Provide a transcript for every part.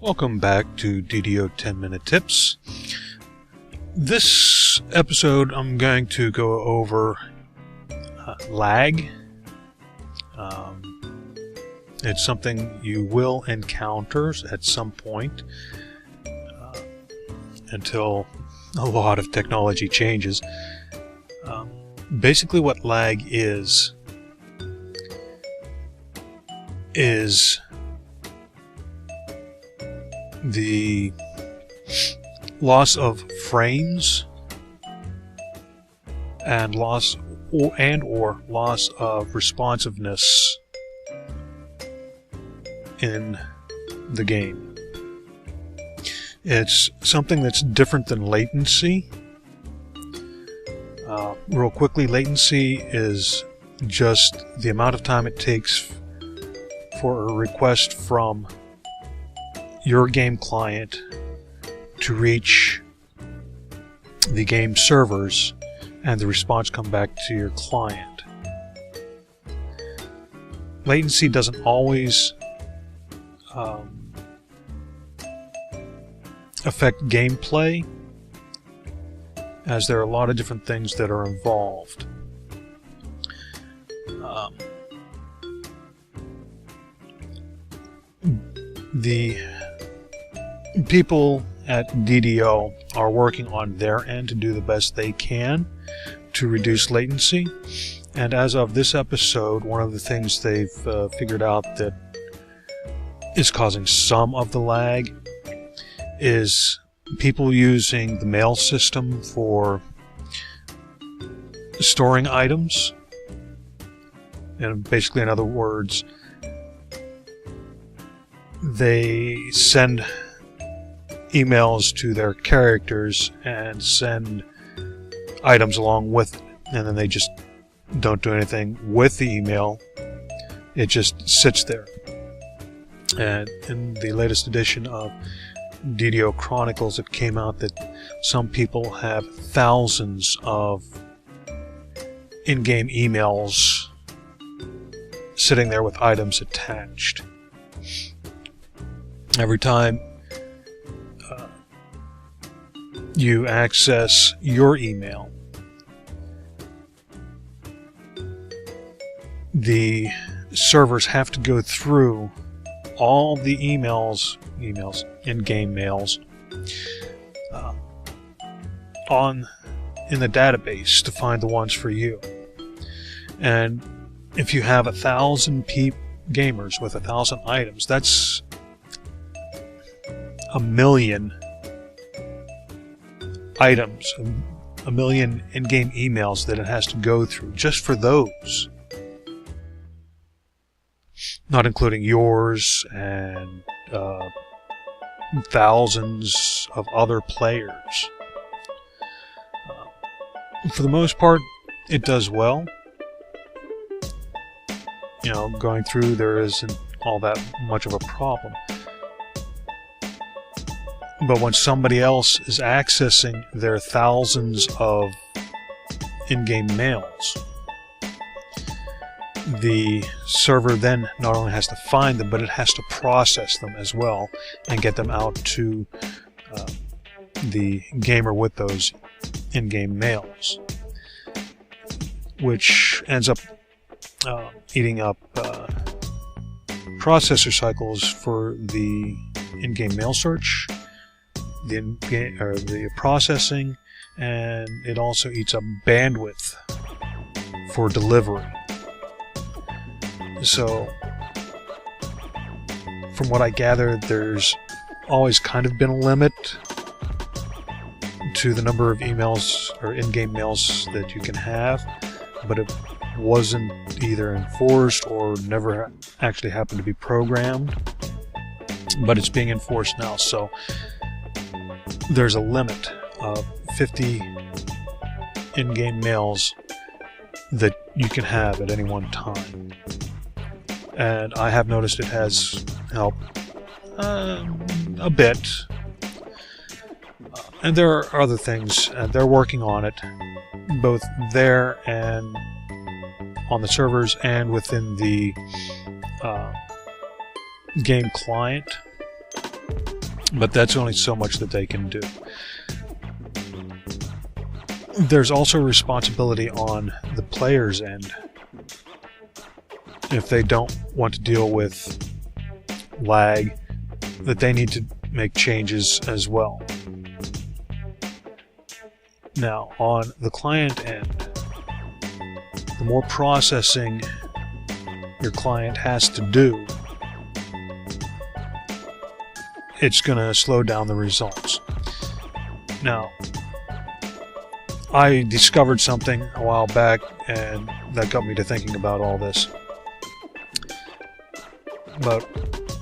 Welcome back to DDO 10-Minute Tips. This episode I'm going to go over lag. It's something you will encounter at some point until a lot of technology changes. Basically what lag is the loss of frames and loss of responsiveness in the game. It's something that's different than latency. Real quickly, latency is just the amount of time it takes for a request from your game client to reach the game servers and the response come back to your client. Latency doesn't always affect gameplay, as there are a lot of different things that are involved. The people at DDO are working on their end to do the best they can to reduce latency, and as of this episode, one of the things they've figured out that is causing some of the lag is people using the mail system for storing items. And basically, in other words, they send emails to their characters and send items along with it, and then they just don't do anything with the email. It just sits there. And in the latest edition of DDO Chronicles, it came out that some people have thousands of in-game emails sitting there with items attached. Every time you access your email, the servers have to go through all the emails, in-game mails, in the database to find the ones for you. And if you have 1,000 gamers with 1,000 items, that's 1,000,000 items, a million in-game emails that it has to go through just for those. Not including yours and thousands of other players. For the most part, it does well. You know, going through there isn't all that much of a problem. But when somebody else is accessing their thousands of in-game mails, the server then not only has to find them, but it has to process them as well and get them out to the gamer with those in-game mails, which ends up eating up processor cycles for the in-game mail search, the processing, and it also eats up bandwidth for delivery. So, from what I gather, there's always kind of been a limit to the number of emails or in-game mails that you can have, but it wasn't either enforced or never actually happened to be programmed. But it's being enforced now, so there's a limit of 50 in-game mails that you can have at any one time. And I have noticed it has helped a bit. And there are other things, and they're working on it, both there and on the servers and within the game client. but that's only so much that they can do. There's also responsibility on the player's end. If they don't want to deal with lag, that they need to make changes as well. Now, on the client end, the more processing your client has to do, it's going to slow down the results. Now, I discovered something a while back, and that got me to thinking about all this. But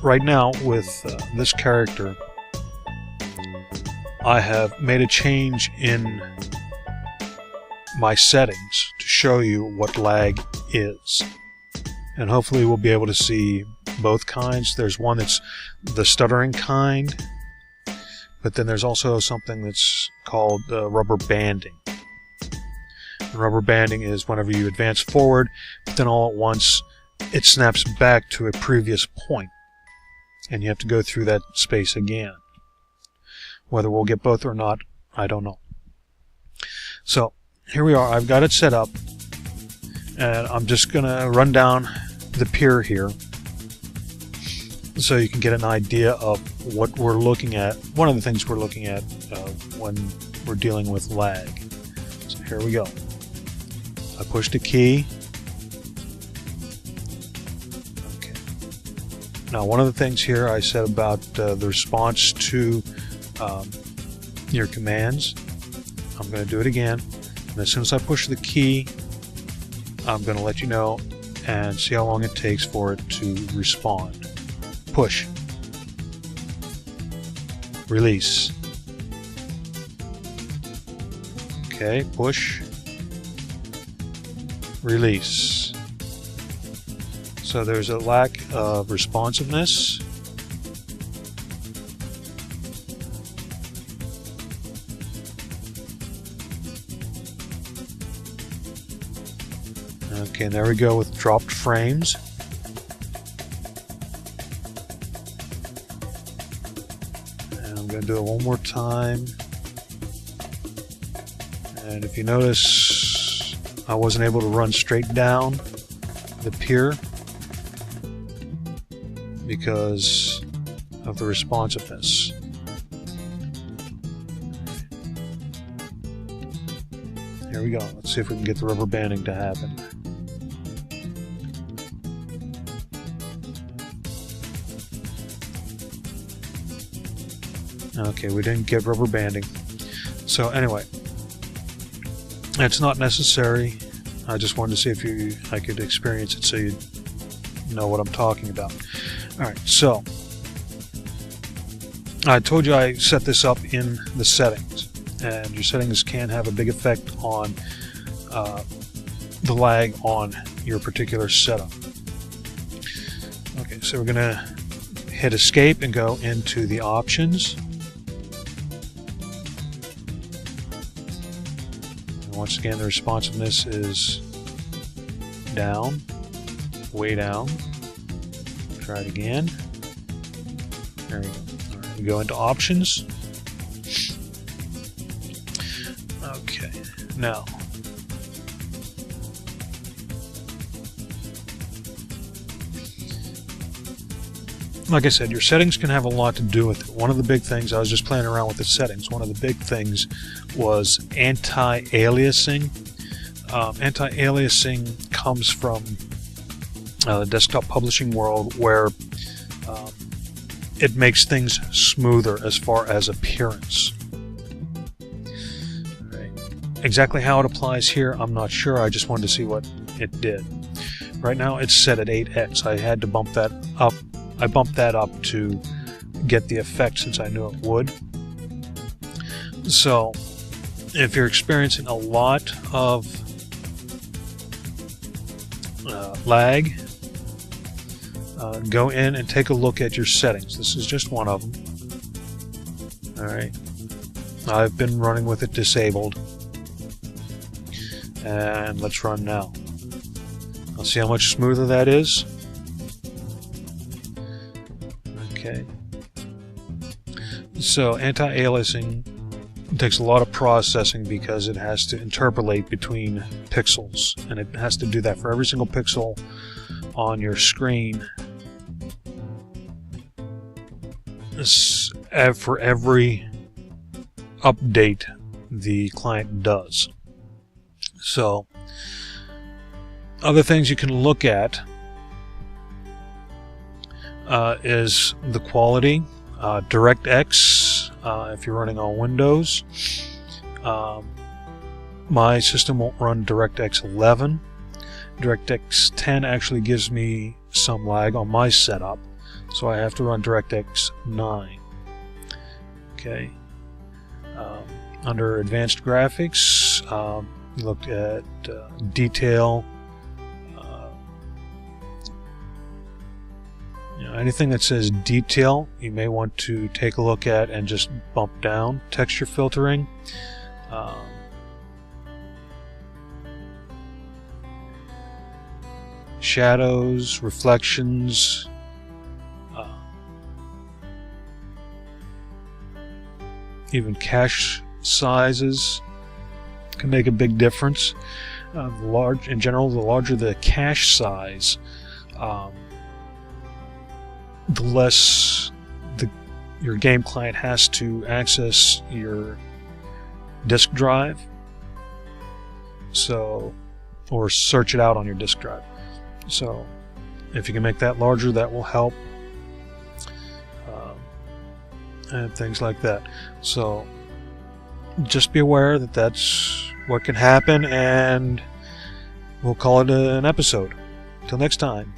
right now, with this character, I have made a change in my settings to show you what lag is. And hopefully we'll be able to see both kinds. There's one that's the stuttering kind, but then there's also something that's called rubber banding. Rubber banding is whenever you advance forward, but then all at once it snaps back to a previous point, and you have to go through that space again. Whether we'll get both or not, I don't know. So here we are. I've got it set up, and I'm just going to run down the pier here so you can get an idea of what we're looking at. One of the things we're looking at when we're dealing with lag. So here we go. I pushed a key. Okay. Now, one of the things here I said about the response to your commands, I'm going to do it again. And as soon as I push the key, I'm going to let you know and see how long it takes for it to respond. Push. Release. Okay, push. Release. So there's a lack of responsiveness. Okay, and there we go with dropped frames. And I'm going to do it one more time. And if you notice, I wasn't able to run straight down the pier because of the responsiveness. Here we go. Let's see if we can get the rubber banding to happen. Okay, we didn't get rubber banding. So anyway, it's not necessary. I just wanted to see if I could experience it so you know what I'm talking about. Alright, so I told you I set this up in the settings, and your settings can have a big effect on the lag on your particular setup. Okay, so we're going to hit escape and go into the options. And once again, the responsiveness is down, way down. Try it again. There we go. All right, we go into options. Okay, now like I said, your settings can have a lot to do with it. One of the big things, I was just playing around with the settings, one of the big things was anti-aliasing. Anti-aliasing comes from the desktop publishing world, where it makes things smoother as far as appearance. Right. Exactly how it applies here, I'm not sure. I just wanted to see what it did. Right now it's set at 8x. I had to bump that up. I bumped that up to get the effect since I knew it would. So if you're experiencing a lot of lag, go in and take a look at your settings. This is just one of them. Alright. I've been running with it disabled. And let's run now. I'll see how much smoother that is. Okay. So anti-aliasing takes a lot of processing because it has to interpolate between pixels, and it has to do that for every single pixel on your screen. For every update the client does. So other things you can look at is the quality. DirectX, if you're running on Windows, my system won't run DirectX 11. DirectX 10 actually gives me some lag on my setup, so I have to run DirectX 9. Okay. Under Advanced Graphics, looked at detail. Anything that says detail, you may want to take a look at and just bump down. Texture filtering. Shadows, reflections. Even cache sizes can make a big difference. In general, the larger the cache size, the less your game client has to access your disk drive, or search it out on your disk drive. So if you can make that larger, that will help, and things like that. So just be aware that that's what can happen, and we'll call it an episode. Till next time.